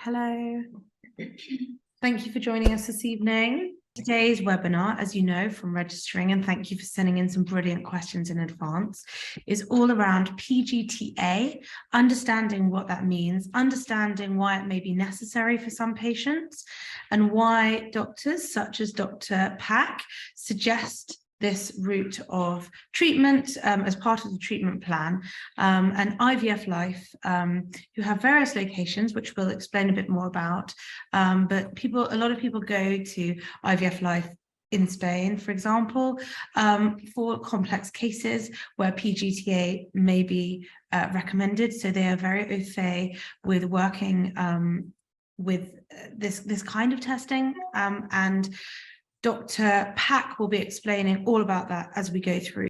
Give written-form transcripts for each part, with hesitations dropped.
Hello. Thank you for joining us this evening. Today's webinar, as you know from registering, and thank you for sending in some brilliant questions in advance, is all around PGT-A, understanding what that means, understanding why it may be necessary for some patients, and why doctors such as Dr. Pak suggest this route of treatment as part of the treatment plan, and IVF Life, who have various locations, which we'll explain a bit more about. But a lot of people go to IVF Life in Spain, for example, for complex cases where PGT-A may be recommended. So they are very au fait with working with this kind of testing, and Dr. Pak will be explaining all about that as we go through.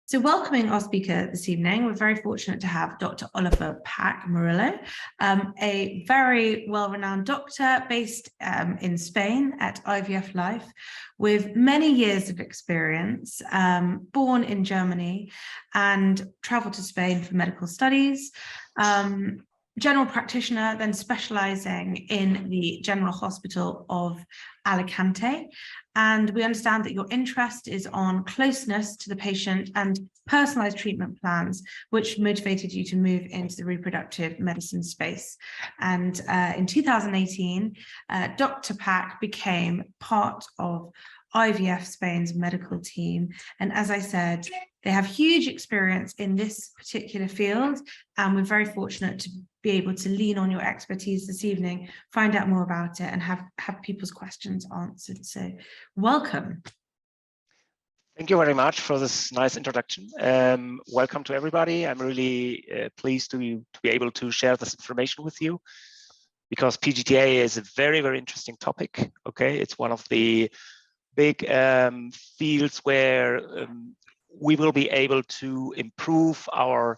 So welcoming our speaker this evening, we're very fortunate to have Dr. Oliver Pak Murillo, a very well-renowned doctor based in Spain at IVF Life, with many years of experience, born in Germany and traveled to Spain for medical studies. General practitioner, then specializing in the General Hospital of Alicante. And we understand that your interest is on closeness to the patient and personalized treatment plans, which motivated you to move into the reproductive medicine space. And in 2018, Dr. Pak became part of IVF Spain's medical team. And as I said, they have huge experience in this particular field, and we're very fortunate to be able to lean on your expertise this evening, find out more about it, and have people's questions answered. So welcome. Thank you very much for this nice introduction. Welcome to everybody. I'm really pleased to be able to share this information with you, because PGT-A is a very, very interesting topic. Okay, it's one of the big fields where we will be able to improve our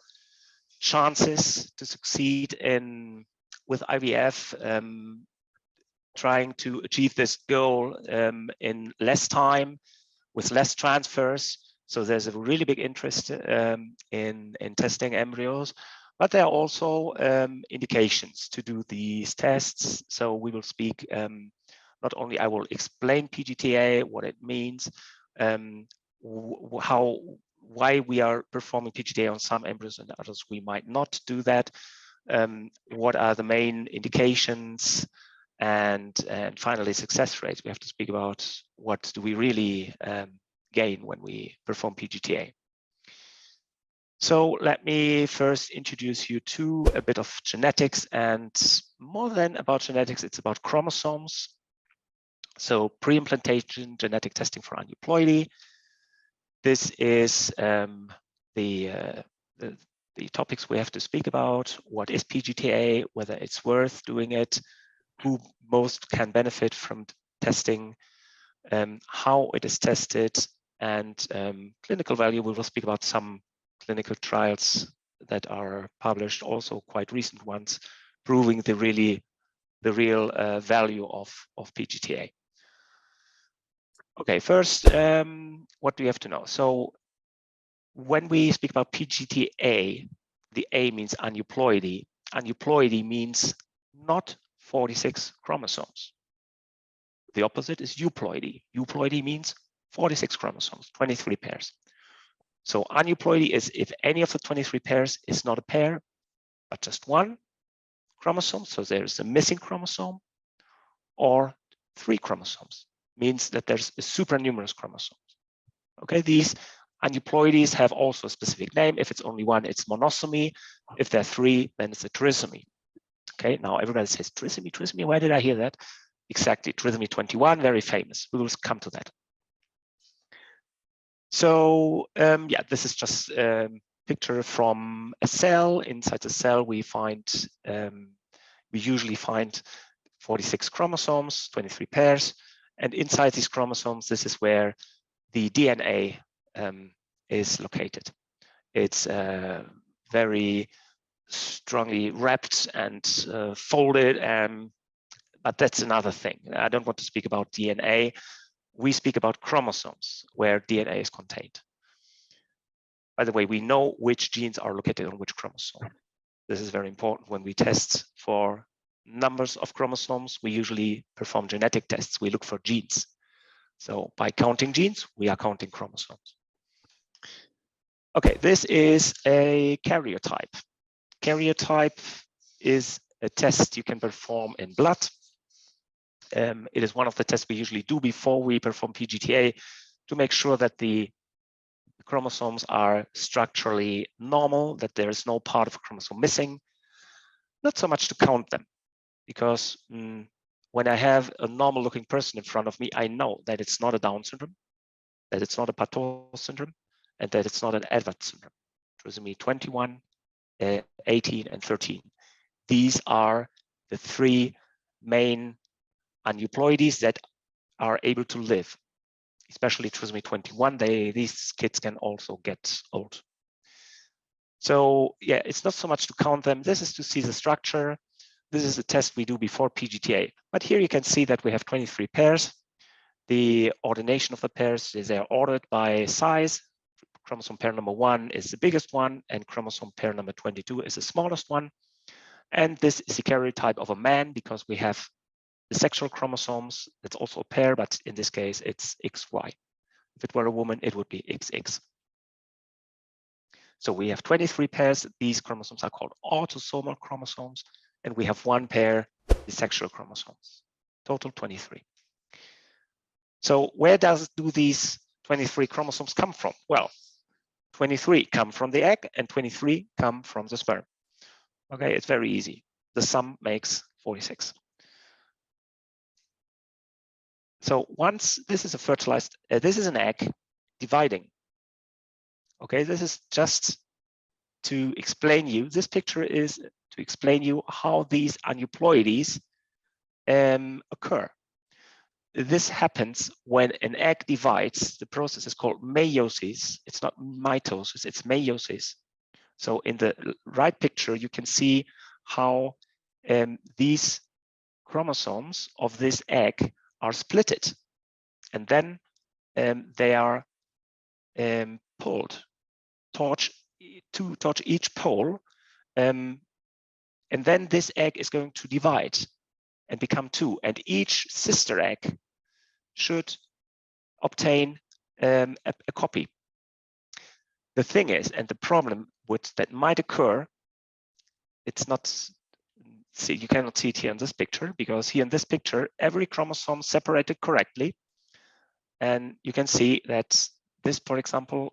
chances to succeed with IVF, trying to achieve this goal in less time, with less transfers. So there's a really big interest in testing embryos, but there are also indications to do these tests. So we will speak, not only I will explain PGT-A, what it means, why we are performing PGT-A on some embryos and others we might not do that, what are the main indications, and finally success rates. We have to speak about what do we really gain when we perform PGT-A. So let me first introduce you to a bit of genetics, and more than about genetics, it's about chromosomes. So pre-implantation genetic testing for aneuploidy. This is the topics we have to speak about. What is PGT-A, whether it's worth doing it, who most can benefit from testing, how it is tested, and clinical value. We will speak about some clinical trials that are published, also quite recent ones, proving the real value of PGT-A. Okay, first, what do we have to know? So when we speak about PGT-A, the A means aneuploidy. Aneuploidy means not 46 chromosomes. The opposite is euploidy. Euploidy means 46 chromosomes, 23 pairs. So aneuploidy is if any of the 23 pairs is not a pair, but just one chromosome. So there's a missing chromosome, or 3 chromosomes. Means that there's a supernumerous chromosomes. Okay, these aneuploidies have also a specific name. If it's only one, it's monosomy. If there are 3, then it's a trisomy. Okay, now everybody says trisomy. Where did I hear that? Exactly, trisomy 21, very famous. We will come to that. So yeah, this is just a picture from a cell. Inside the cell, we usually find 46 chromosomes, 23 pairs. And inside these chromosomes, this is where the DNA is located. It's very strongly wrapped and folded, but that's another thing. I don't want to speak about DNA. We speak about chromosomes, where DNA is contained. By the way, we know which genes are located on which chromosome. This is very important when we test for numbers of chromosomes, we usually perform genetic tests. We look for genes. So by counting genes, we are counting chromosomes. Okay, this is a karyotype. Karyotype is a test you can perform in blood. It is one of the tests we usually do before we perform PGT-A to make sure that the chromosomes are structurally normal, that there is no part of a chromosome missing. Not so much to count them, because when I have a normal looking person in front of me, I know that it's not a Down syndrome, that it's not a Patau syndrome, and that it's not an Edwards syndrome. Trisomy 21, 18, and 13. These are the three main aneuploidies that are able to live, especially trisomy 21. These kids can also get old. So yeah, it's not so much to count them. This is to see the structure. This is a test we do before PGT-A. But here you can see that we have 23 pairs. The ordination of the pairs is they're ordered by size. Chromosome pair number 1 is the biggest one, and chromosome pair number 22 is the smallest one. And this is the karyotype of a man because we have the sexual chromosomes. It's also a pair, but in this case, it's XY. If it were a woman, it would be XX. So we have 23 pairs. These chromosomes are called autosomal chromosomes, and we have one pair, the sexual chromosomes. Total 23. So where do these 23 chromosomes come from? Well, 23 come from the egg and 23 come from the sperm. Okay, it's very easy. The sum makes 46. So once this is a fertilized, this is an egg dividing. Okay, this is just to explain you. This picture is to explain you how these aneuploidies occur. This happens when an egg divides. The process is called meiosis. It's not mitosis, it's meiosis. So in the right picture, you can see how these chromosomes of this egg are splitted, and then they are pulled towards each pole, and then this egg is going to divide and become two, and each sister egg should obtain a copy. The thing is, and the problem that might occur, it's not, see, you cannot see it here in this picture, because here in this picture, every chromosome separated correctly. And you can see that this, for example,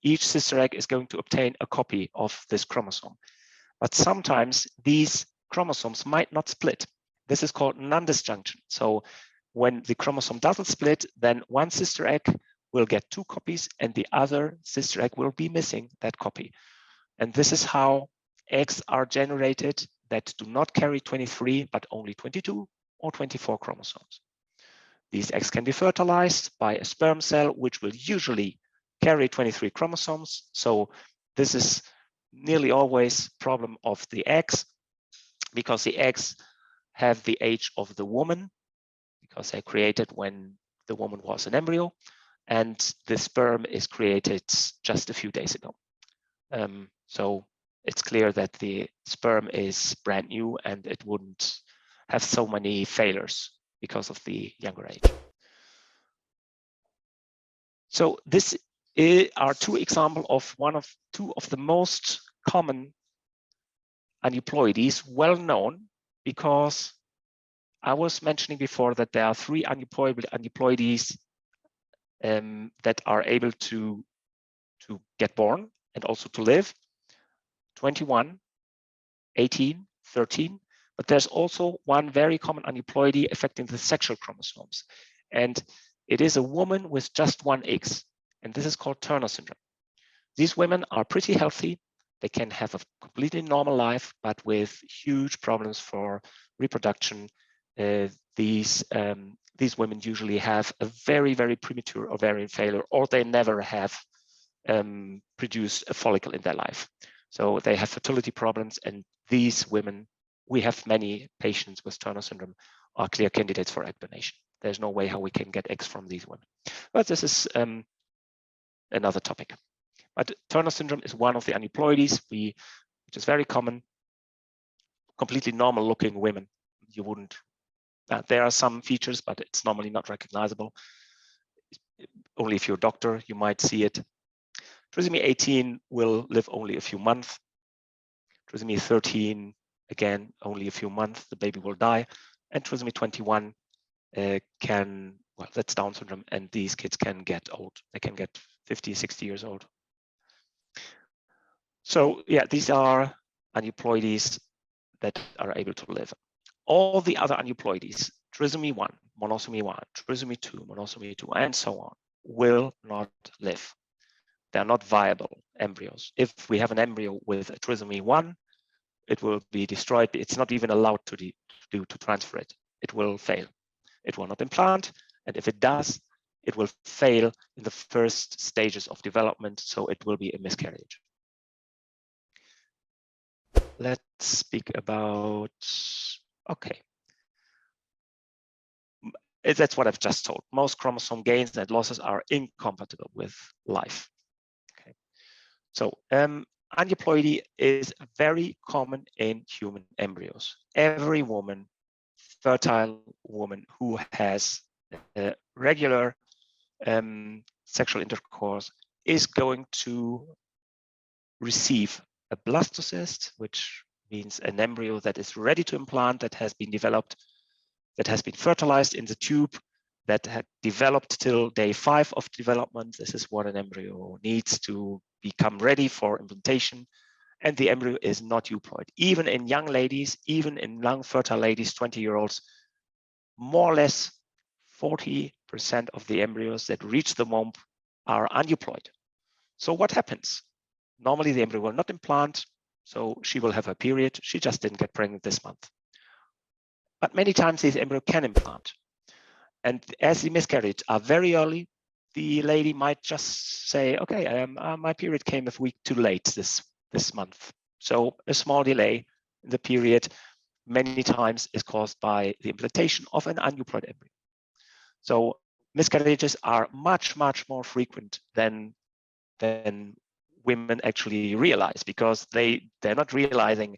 each sister egg is going to obtain a copy of this chromosome. But sometimes these chromosomes might not split. This is called non-disjunction. So when the chromosome doesn't split, then one sister egg will get two copies and the other sister egg will be missing that copy. And this is how eggs are generated that do not carry 23, but only 22 or 24 chromosomes. These eggs can be fertilized by a sperm cell, which will usually carry 23 chromosomes. So this is nearly always a problem of the eggs, because the eggs have the age of the woman, because they're created when the woman was an embryo, and the sperm is created just a few days ago. So it's clear that the sperm is brand new and it wouldn't have so many failures because of the younger age. So this are two examples of two of the most common aneuploidies, well known, because I was mentioning before that there are three aneuploidies that are able to get born and also to live: 21, 18, 13. But there's also one very common aneuploidy affecting the sexual chromosomes. And it is a woman with just one X, and this is called Turner syndrome. These women are pretty healthy. They can have a completely normal life, but with huge problems for reproduction. These women usually have a very, very premature ovarian failure, or they never have produced a follicle in their life. So they have fertility problems, and these women, we have many patients with Turner syndrome, are clear candidates for egg donation. There's no way how we can get eggs from these women. But this is another topic. But Turner syndrome is one of the aneuploidies, which is very common, completely normal looking women, you wouldn't. There are some features, but it's normally not recognizable. Only if you're a doctor, you might see it. Trisomy 18 will live only a few months. Trisomy 13, again, only a few months, the baby will die. And trisomy 21 well, that's Down syndrome, and these kids can get old. They can get 50, 60 years old. So yeah, these are aneuploidies that are able to live. All the other aneuploidies, trisomy 1, monosomy 1, trisomy 2, monosomy 2, and so on, will not live. They're not viable embryos. If we have an embryo with a trisomy 1, it will be destroyed. It's not even allowed to transfer it. It will fail. It will not implant, and if it does, it will fail in the first stages of development, so it will be a miscarriage. Let's speak about, okay. That's what I've just told. Most chromosome gains and losses are incompatible with life. Okay. So aneuploidy is very common in human embryos. Every woman, fertile woman who has regular sexual intercourse is going to receive a blastocyst, which means an embryo that is ready to implant, that has been developed, that has been fertilized in the tube, that had developed till day 5 of development. This is what an embryo needs to become ready for implantation. And the embryo is not euploid. Even in young ladies, even in young fertile ladies, 20-year-olds, more or less 40% of the embryos that reach the womb are aneuploid. So what happens? Normally the embryo will not implant, so she will have her period. She just didn't get pregnant this month. But many times this embryo can implant. And as the miscarriages are very early, the lady might just say, okay, my period came a week too late this month. So a small delay in the period many times is caused by the implantation of an aneuploid embryo. So miscarriages are much, much more frequent than women actually realize, because they're not realizing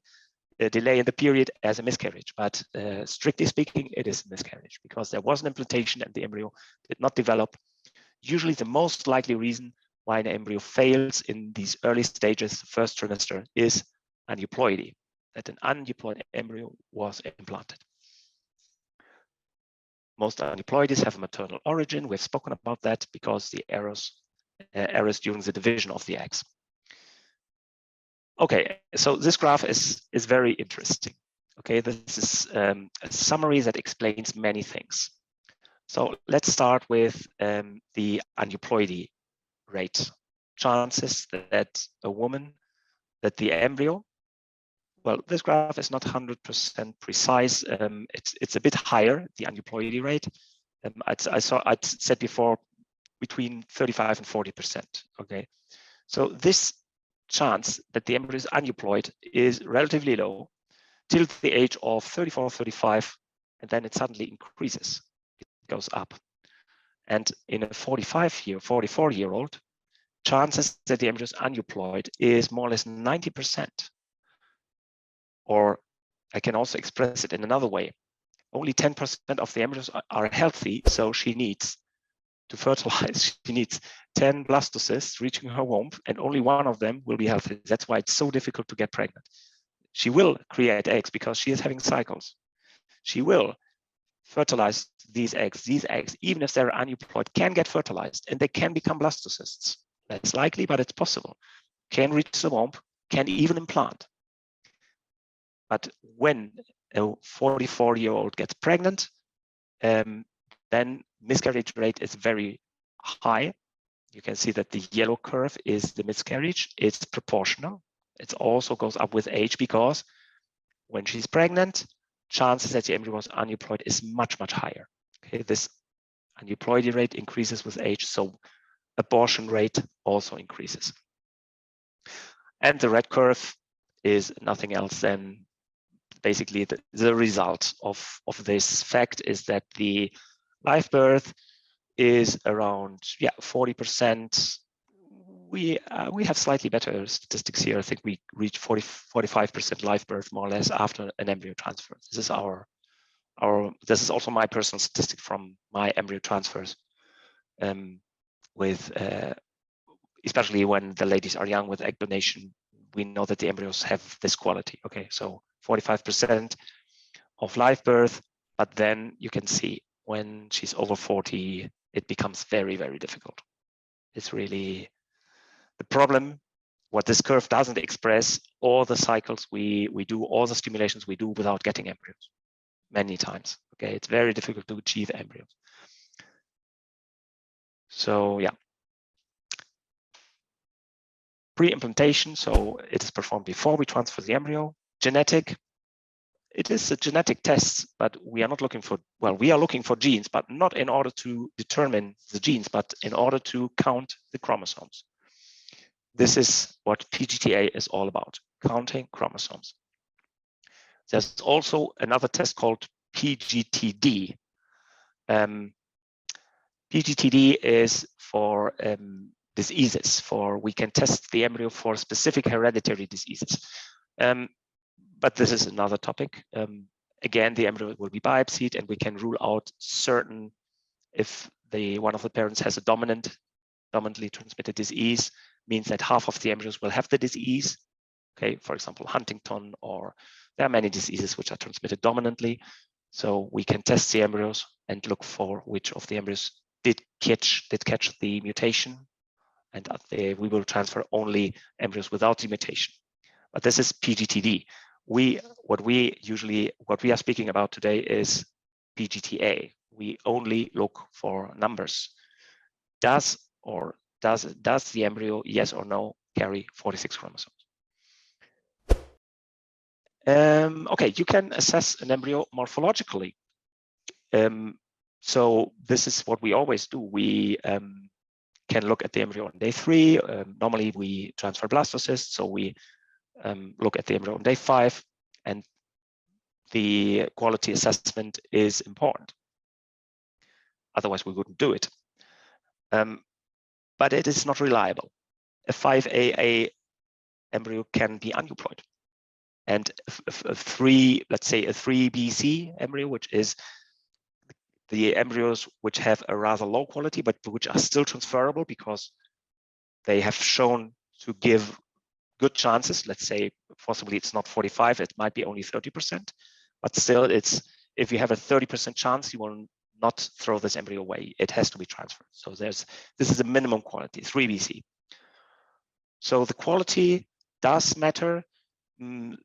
a delay in the period as a miscarriage, but strictly speaking, it is a miscarriage because there was an implantation and the embryo did not develop. Usually the most likely reason why an embryo fails in these early stages, first trimester, is aneuploidy, that an aneuploid embryo was implanted. Most aneuploidies have a maternal origin. We've spoken about that because the errors during the division of the eggs. Okay, so this graph is very interesting. Okay, this is a summary that explains many things. So let's start with the aneuploidy rate. Chances that the embryo, well, this graph is not 100% precise. It's a bit higher, the aneuploidy rate. I'd said before between 35 and 40%. Okay, so this chance that the embryo is aneuploid is relatively low till the age of 34, 35, and then it suddenly increases. It goes up. And in a 44-year-old, chances that the embryo is aneuploid is more or less 90%. Or I can also express it in another way. Only 10% of the embryos are healthy, so she needs to fertilize. She needs 10 blastocysts reaching her womb, and only one of them will be healthy. That's why it's so difficult to get pregnant. She will create eggs because she is having cycles. She will fertilize these eggs. These eggs, even if they're aneuploid, can get fertilized and they can become blastocysts. Less likely, but it's possible. Can reach the womb, can even implant. But when a 44-year-old gets pregnant, then miscarriage rate is very high. You can see that the yellow curve is the miscarriage. It's proportional. It also goes up with age because when she's pregnant, chances that the embryo was aneuploid is much, much higher. Okay, this aneuploidy rate increases with age, so abortion rate also increases. And the red curve is nothing else than basically the result of this fact is that the live birth is around 40%, we have slightly better statistics here. I think we reach 45% live birth more or less after an embryo transfer. This is this is also my personal statistic from my embryo transfers, with especially when the ladies are young with egg donation. We know that the embryos have this quality. Okay, so 45% of live birth, but then you can see when she's over 40, it becomes very, very difficult. It's really the problem. What this curve doesn't express, all the cycles we do, all the stimulations we do without getting embryos many times. Okay, it's very difficult to achieve embryos. So yeah. Pre-implantation, so it is performed before we transfer the embryo. Genetic, it is a genetic test, but we are not looking for, well, we are looking for genes, but not in order to determine the genes, but in order to count the chromosomes. This is what PGT-A is all about, counting chromosomes. There's also another test called PGT-D. PGT-D is for diseases, we can test the embryo for specific hereditary diseases. But this is another topic. Again, the embryo will be biopsied and we can rule out certain, if one of the parents has a dominantly transmitted disease, means that half of the embryos will have the disease. Okay, for example, Huntington, or there are many diseases which are transmitted dominantly. So we can test the embryos and look for which of the embryos did catch the mutation, and we will transfer only embryos without the mutation. But this is PGT-D. What we are speaking about today is PGT-A. We only look for numbers. Does the embryo, yes or no, carry 46 chromosomes? Okay, you can assess an embryo morphologically. So this is what we always do. We can look at the embryo on day 3. Normally we transfer blastocysts, so we look at the embryo on day 5, and the quality assessment is important. Otherwise we wouldn't do it. But it is not reliable. A 5AA embryo can be aneuploid. And let's say a 3BC embryo, which is the embryos which have a rather low quality, but which are still transferable because they have shown to give good chances. Let's say possibly it's not 45, it might be only 30%, but still if you have a 30% chance, you will not throw this embryo away. It has to be transferred. So this is a minimum quality, 3BC. So the quality does matter.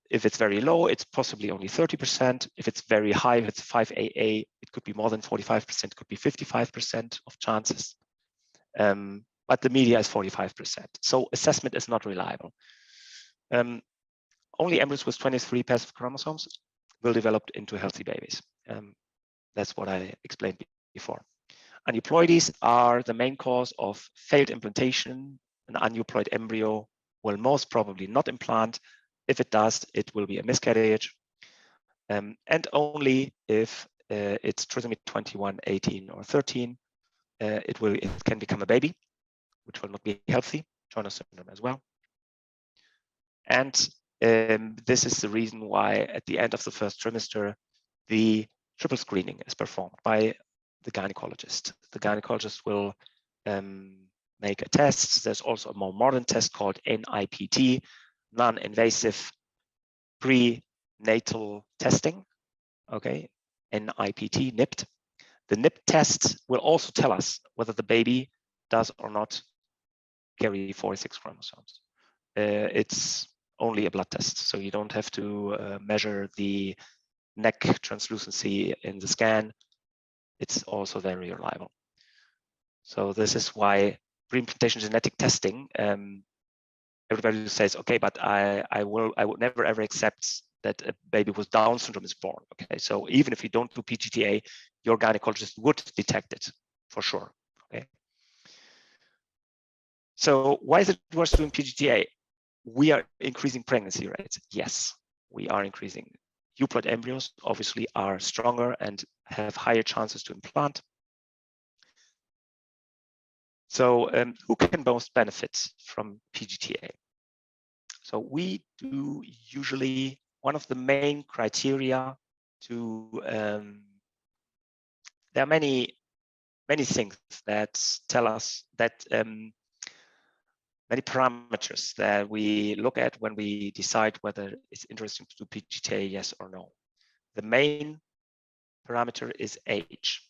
If it's very low, it's possibly only 30%. If it's very high, if it's 5AA, it could be more than 45%, it could be 55% of chances. But the media is 45%. So assessment is not reliable. Only embryos with 23 pairs of chromosomes will develop into healthy babies. That's what I explained before. Aneuploidies are the main cause of failed implantation. An aneuploid embryo will most probably not implant. If it does, it will be a miscarriage. And only if it's trisomy 21, 18, or 13, it can become a baby, which will not be healthy, Turner syndrome as well. And this is the reason why at the end of the first trimester, the triple screening is performed by the gynecologist. The gynecologist will make a test. There's also a more modern test called NIPT, non-invasive prenatal testing. Okay, NIPT, NIPT. The NIPT test will also tell us whether the baby does or not carry 46 chromosomes. It's only a blood test, so you don't have to measure the neck translucency in the scan. It's also very reliable. So this is why pre-implantation genetic testing, everybody says, okay, but I would never ever accept that a baby with Down syndrome is born. Okay, so even if you don't do PGT-A, your gynecologist would detect it for sure. Okay. So why is it worth doing PGT-A? We are increasing pregnancy rates. Yes, we are increasing. Euploid embryos obviously are stronger and have higher chances to implant. So who can most benefit from PGT-A? So we do usually, one of the main criteria to, there are many things that tell us that, many parameters that we look at when we decide whether it's interesting to do PGT-A, yes or no. The main parameter is age.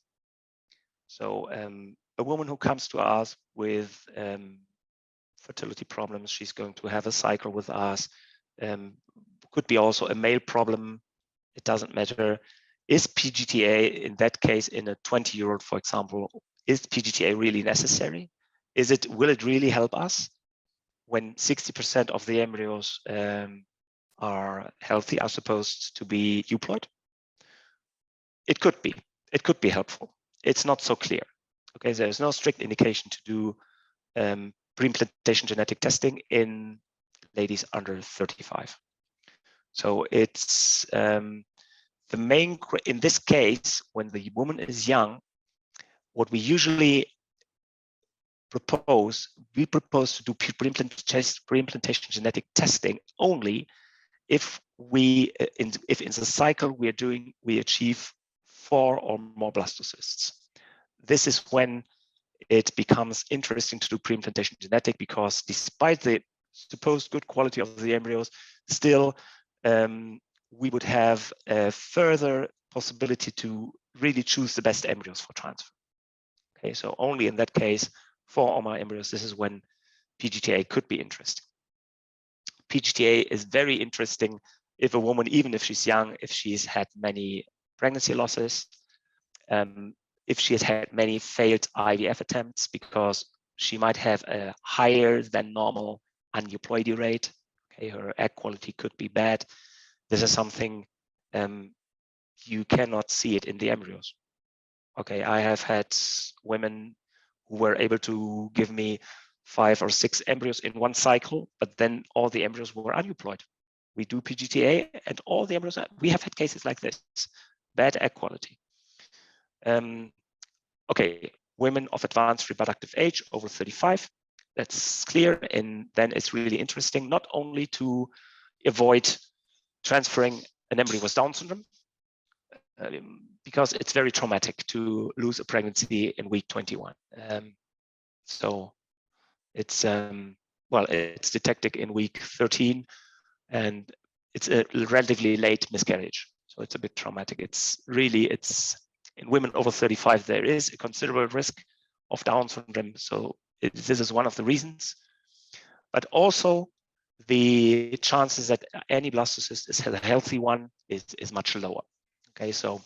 So a woman who comes to us with fertility problems, she's going to have a cycle with us, could be also a male problem, it doesn't matter. Is PGT-A, in that case, in a 20-year-old, for example, is PGT-A really necessary? Will it really help us when 60% of the embryos are healthy, are supposed to be euploid? It could be helpful. It's not so clear. Okay, there's no strict indication to do pre-implantation genetic testing in ladies under 35. So it's the main, in this case, when the woman is young, what we usually propose, we propose to do pre-implantation genetic testing only if in the cycle we achieve 4 or more blastocysts. This is when it becomes interesting to do pre-implantation genetic, because despite the supposed good quality of the embryos, still we would have a further possibility to really choose the best embryos for transfer. Okay, so only in that case, 4 or more embryos, this is when PGT-A could be interesting. PGT-A is very interesting if a woman, even if she's young, if she's had many pregnancy losses, if she has had many failed IVF attempts, because she might have a higher than normal aneuploidy rate. Okay, her egg quality could be bad. This is something you cannot see it in the embryos. Okay, I have had women who were able to give me 5 or 6 embryos in one cycle, but then all the embryos were aneuploid. We do PGT-A and all the embryos, we have had cases like this, bad egg quality. Okay, women of advanced reproductive age over 35, that's clear. And then it's really interesting not only to avoid transferring an embryo with Down syndrome, because it's very traumatic to lose a pregnancy in week 21. So it's, well, it's detected in week 13, and it's a relatively late miscarriage. So it's a bit traumatic. It's in women over 35, there is a considerable risk of Down syndrome. So this is one of the reasons. But also the chances that any blastocyst is a healthy one is much lower. Okay, so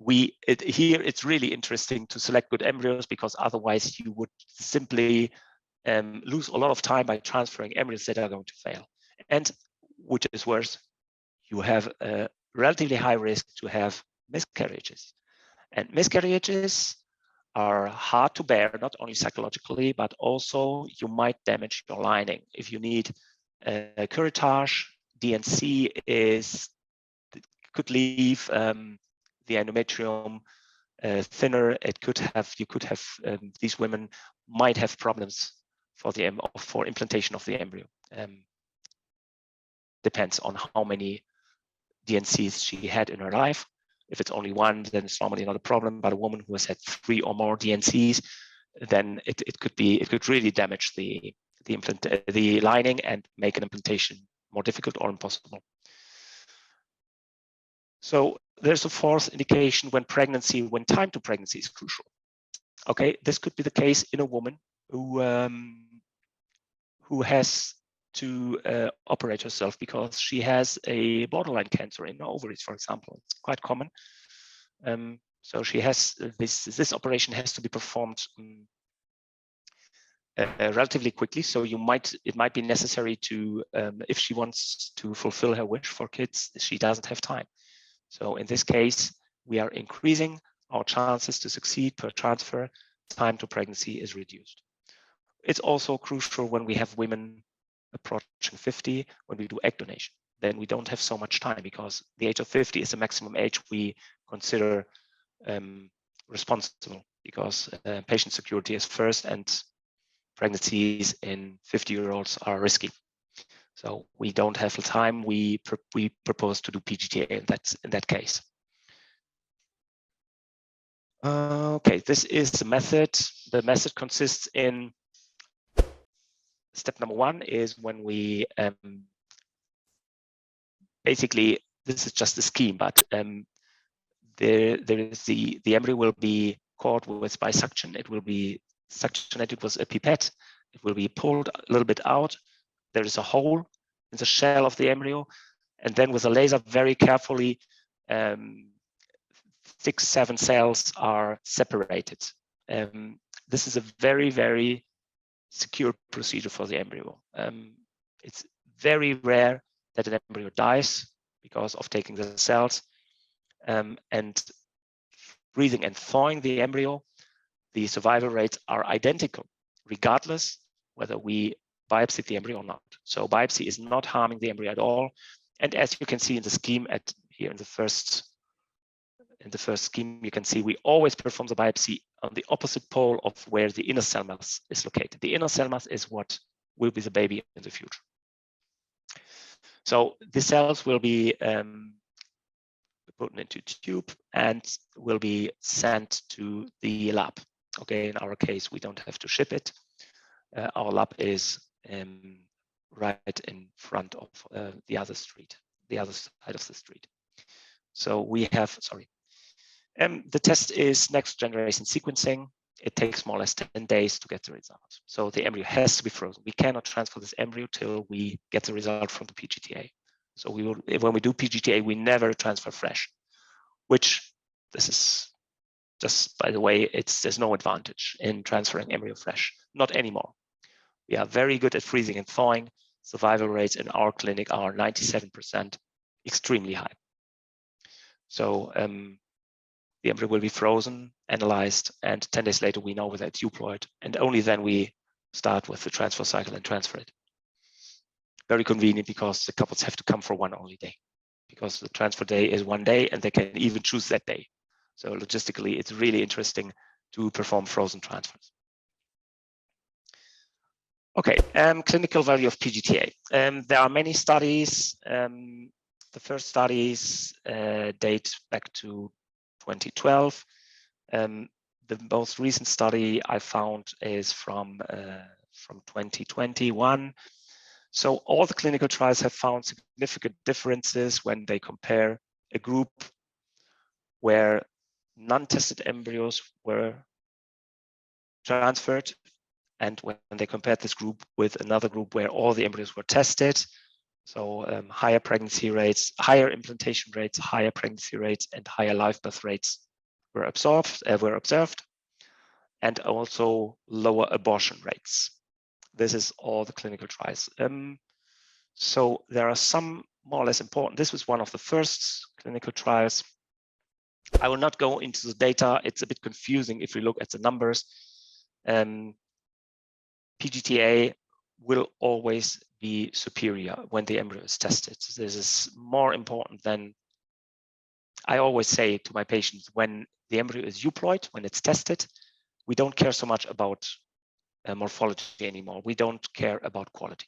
here it's really interesting to select good embryos, because otherwise you would simply lose a lot of time by transferring embryos that are going to fail. And which is worse, you have a relatively high risk to have miscarriages. And miscarriages are hard to bear, not only psychologically, but also you might damage your lining. If you need curettage, DNC could leave the endometrium thinner. You could have these women might have problems for implantation of the embryo. Depends on how many DNCs she had in her life. If it's only one, then it's normally not a problem. But a woman who has had 3 or more DNCs, then it could really damage the lining and make an implantation more difficult or impossible. So there's a 4th indication when time to pregnancy is crucial. Okay, this could be the case in a woman who has to operate herself because she has a borderline cancer in her ovaries, for example. It's quite common. So she has this operation has to be performed relatively quickly. So it might be necessary to, if she wants to fulfill her wish for kids, she doesn't have time. So in this case, we are increasing our chances to succeed per transfer. Time to pregnancy is reduced. It's also crucial when we have women approaching 50, when we do egg donation. Then we don't have so much time, because the age of 50 is the maximum age we consider responsible because patient security is first, and pregnancies in 50-year-olds are risky. So we don't have the time. We propose to do PGT-A in that case. Okay, this is the method. The method consists in step number one is when we basically, this is just a scheme, but there is the embryo will be caught with by suction. It will be suctionated with a pipette. It will be pulled a little bit out. There is a hole in the shell of the embryo, and then with a laser very carefully 6-7 cells are separated. This is a very, very secure procedure for the embryo. It's very rare that an embryo dies because of taking the cells, and freezing and thawing the embryo. The survival rates are identical, regardless whether we biopsy the embryo or not. So biopsy is not harming the embryo at all. And as you can see in the scheme here in the first scheme, you can see we always perform the biopsy on the opposite pole of where the inner cell mass is located. The inner cell mass is what will be the baby in the future. So the cells will be put into a tube and will be sent to the lab. Okay, in our case, we don't have to ship it. Our lab is right in front of the other street, the other side of the street. So we have, the test is next generation sequencing. It takes more or less 10 days to get the result. So the embryo has to be frozen. We cannot transfer this embryo till we get the result from the PGT-A. So we will, when we do PGT-A, we never transfer fresh, which this is just, by the way, there's no advantage in transferring embryo fresh, not anymore. We are very good at freezing and thawing. Survival rates in our clinic are 97%, extremely high. So the embryo will be frozen, analyzed, and 10 days later, we know whether it's euploid, and only then we start with the transfer cycle and transfer it. Very convenient because the couples have to come for one only day, because the transfer day is one day and they can even choose that day. So logistically, it's really interesting to perform frozen transfers. Okay, clinical value of PGT-A. There are many studies. The first studies date back to 2012. The most recent study I found is from 2021. So all the clinical trials have found significant differences when they compare a group where non-tested embryos were transferred, and when they compared this group with another group where all the embryos were tested. So higher pregnancy rates, higher implantation rates, higher pregnancy rates, and higher live birth rates were observed, and also lower abortion rates. This is all the clinical trials. So there are some more or less important. This was one of the first clinical trials. I will not go into the data. It's a bit confusing if we look at the numbers. PGT-A will always be superior when the embryo is tested. This is more important than, I always say to my patients, when the embryo is euploid, when it's tested, we don't care so much about morphology anymore. We don't care about quality.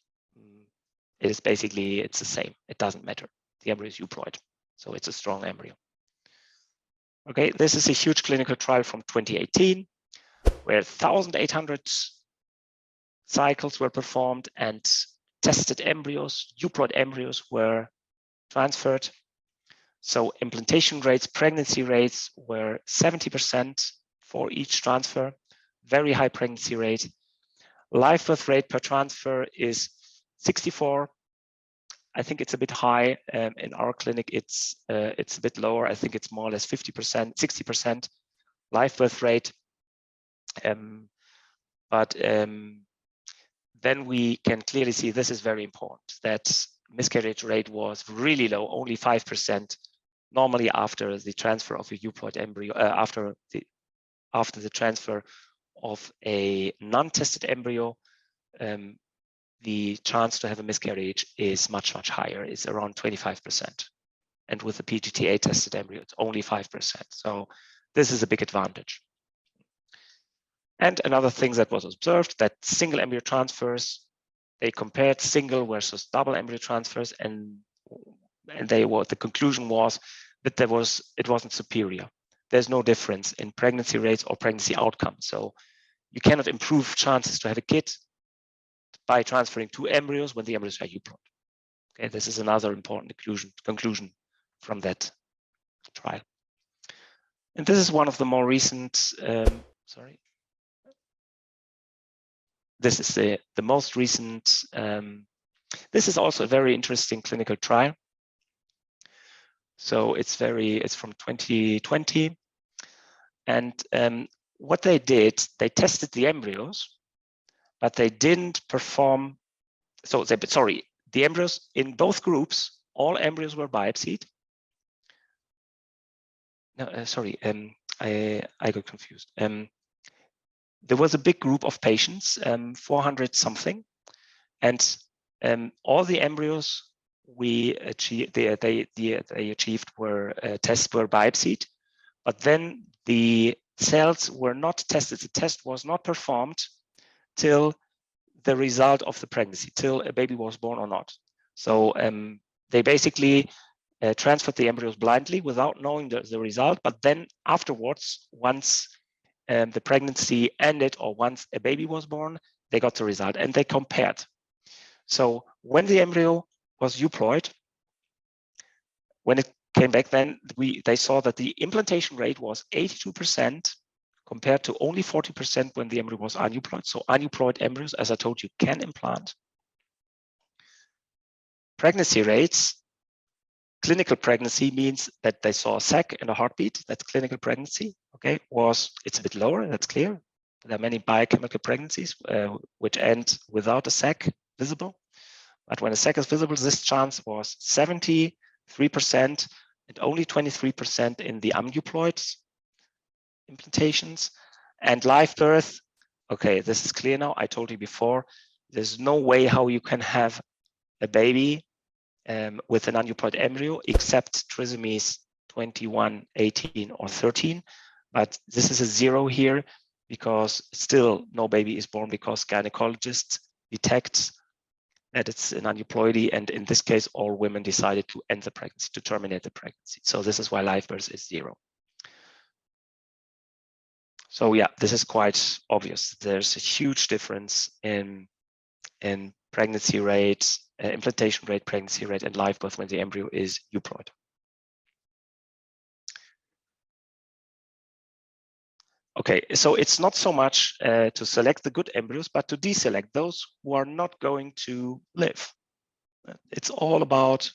It is basically, it's the same. It doesn't matter. The embryo is euploid, so it's a strong embryo. Okay, this is a huge clinical trial from 2018, where 1,800 cycles were performed and tested embryos, euploid embryos were transferred. So implantation rates, pregnancy rates were 70% for each transfer, very high pregnancy rate. Live birth rate per transfer is 64. I think it's a bit high. In our clinic, it's a bit lower. I think it's more or less 50%, 60% live birth rate. But then we can clearly see this is very important, that miscarriage rate was really low, only 5%. Normally after the transfer of a euploid embryo, after the transfer of a non-tested embryo, the chance to have a miscarriage is much, much higher. It's around 25%. And with the PGT-A tested embryo, it's only 5%. So this is a big advantage. And another thing that was observed, that single embryo transfers, they compared single versus double embryo transfers, and the conclusion was that it wasn't superior. There's no difference in pregnancy rates or pregnancy outcomes. So you cannot improve chances to have a kid by transferring 2 embryos when the embryos are euploid. Okay, this is another important conclusion from that trial. And this is one of the more recent, this is the most recent, this is also a very interesting clinical trial. So it's from 2020. And what they did, they tested the embryos, but they didn't perform, the embryos in both groups, all embryos were biopsied. No, I got confused. There was a big group of patients, 400 something, and all the embryos they achieved were tests were biopsied, but then the cells were not tested. The test was not performed till the result of the pregnancy, till a baby was born or not. So they basically transferred the embryos blindly without knowing the result, but then afterwards, once the pregnancy ended or once a baby was born, they got the result and they compared. So when the embryo was euploid, when it came back, then they saw that the implantation rate was 82% compared to only 40% when the embryo was aneuploid. So aneuploid embryos, as I told you, can implant. Pregnancy rates, clinical pregnancy means that they saw a sac and a heartbeat. That's clinical pregnancy. Okay, it's a bit lower. That's clear. There are many biochemical pregnancies which end without a sac visible. But when a sac is visible, this chance was 73% and only 23% in the aneuploid implantations. And live birth, okay, this is clear now. I told you before, there's no way how you can have a baby with an aneuploid embryo except trisomies 21, 18, or 13. But this is a 0 here because still no baby is born because gynecologist detects that it's an aneuploidy, and in this case, all women decided to end the pregnancy, to terminate the pregnancy. So this is why live birth is 0. So yeah, this is quite obvious. There's a huge difference in pregnancy rate, implantation rate, pregnancy rate, and live birth when the embryo is euploid. Okay, so it's not so much to select the good embryos, but to deselect those who are not going to live. It's all about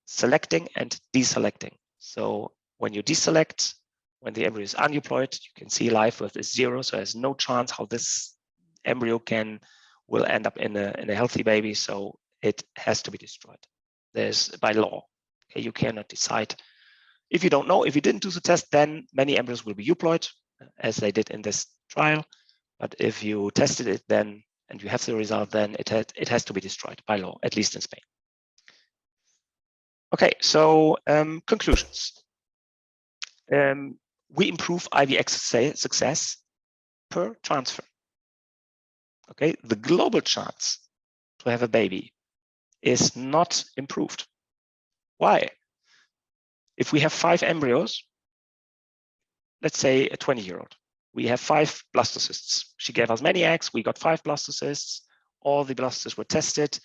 selecting and deselecting. So when you deselect, when the embryo is aneuploid, you can see live birth is 0, so there's no chance how this embryo will end up in a healthy baby, so it has to be destroyed. There's by law. Okay, you cannot decide. If you don't know, if you didn't do the test, then many embryos will be euploid, as they did in this trial. But if you tested it then and you have the result, then it has to be destroyed by law, at least in Spain. Okay, so conclusions. We improve IVF success per transfer. Okay, the global chance to have a baby is not improved. Why? If we have 5 embryos, let's say a 20-year-old, we have 5 blastocysts. She gave us many eggs, we got 5 blastocysts, all the blastocysts were tested,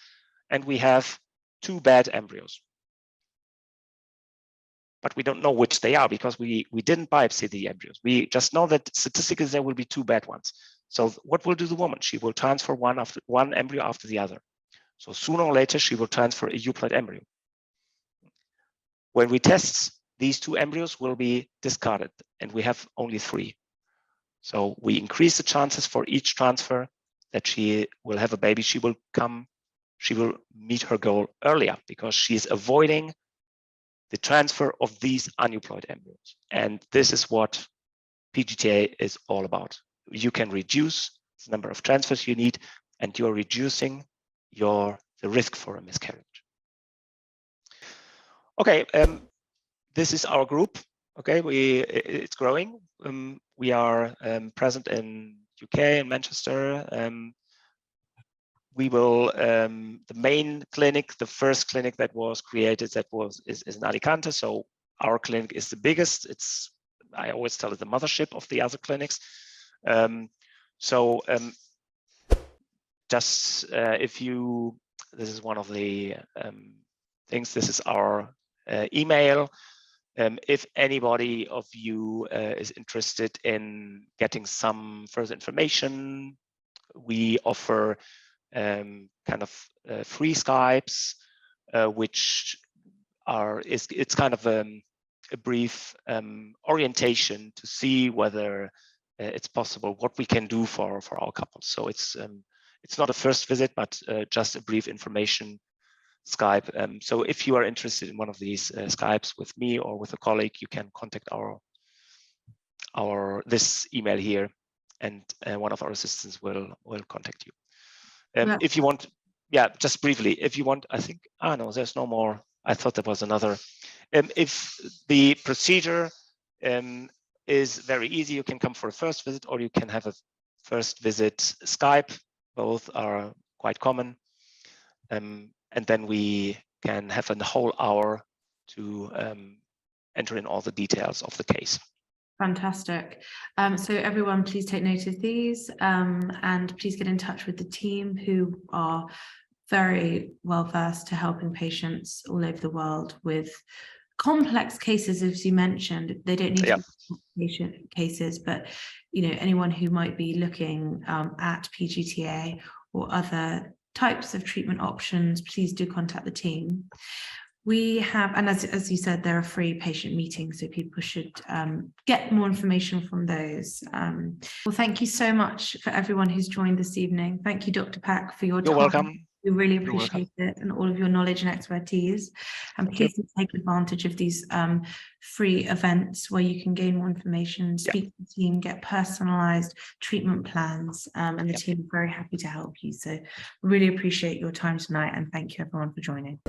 and we have 2 bad embryos. But we don't know which they are because we didn't biopsy the embryos. We just know that statistically there will be 2 bad ones. So what will do the woman? She will transfer one embryo after the other. So sooner or later, she will transfer a euploid embryo. When we test, these 2 embryos will be discarded and we have only 3. So we increase the chances for each transfer that she will have a baby. She will meet her goal earlier because she is avoiding the transfer of these aneuploid embryos. And this is what PGT-A is all about. You can reduce the number of transfers you need, and you're reducing the risk for a miscarriage. Okay, this is our group. Okay, it's growing. We are present in UK and Manchester. We will the main clinic, the first clinic that was created, is in Alicante. So our clinic is the biggest. It's, I always tell it, the mothership of the other clinics. Just if you, this is one of the things. This is our email. If anybody of you is interested in getting some further information, we offer kind of free Skypes, which it's kind of a brief orientation to see whether it's possible, what we can do for our couples. So it's not a first visit, but just a brief information Skype. So if you are interested in one of these Skypes with me or with a colleague, you can contact this email here, and one of our assistants will contact you. If you want, yeah, just briefly, if you want, I think, no, there's no more. I thought there was another. If the procedure is very easy, you can come for a first visit, or you can have a first visit Skype. Both are quite common. And then we can have a whole hour to enter in all the details of the case. Fantastic. So everyone, please take note of these, and please get in touch with the team, who are very well versed to helping patients all over the world with complex cases. As you mentioned, they don't need to be patient cases, but anyone who might be looking at PGT-A or other types of treatment options, please do contact the team. We have, and as you said, there are free patient meetings, so people should get more information from those. Well, thank you so much for everyone who's joined this evening. Thank you, Dr. Pack, for your time. You're welcome. We really appreciate it, and all of your knowledge and expertise. And please take advantage of these free events where you can gain more information, speak to the team, get personalized treatment plans, and the team are very happy to help you. So really appreciate your time tonight, and thank you everyone for joining.